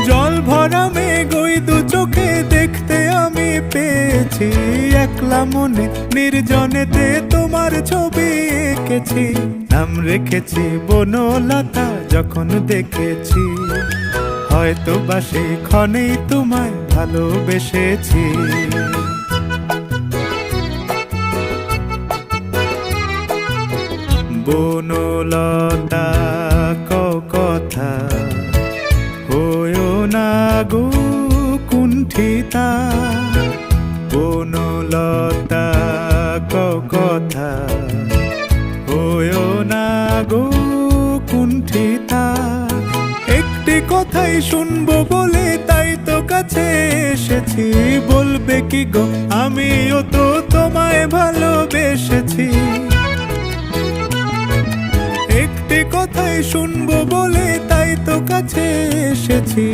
জল ভরা মেঘ ওই দু চোখে দেখতে আমি পেয়েছি, একলা মনে নির্জনেতে তোমার ছবি এঁকেছি। নাম রেখেছি বনলতা যখন দেখেছি, হয়তো বা সেই ক্ষণেই তোমায় ভালোবেসেছি। বনলতা কথা হয়ো না গো কুণ্ঠিতা, বনলতা কথা হয়ো না গো কুণ্ঠিতা। একটি কথাই শুনবো বলে তাই তো কাছে এসেছি, বলবে কি গো আমিও তো তোমায় ভালোবেসেছি। একটি কথাই শুনবো বলে তাই তো কাছে এসেছি,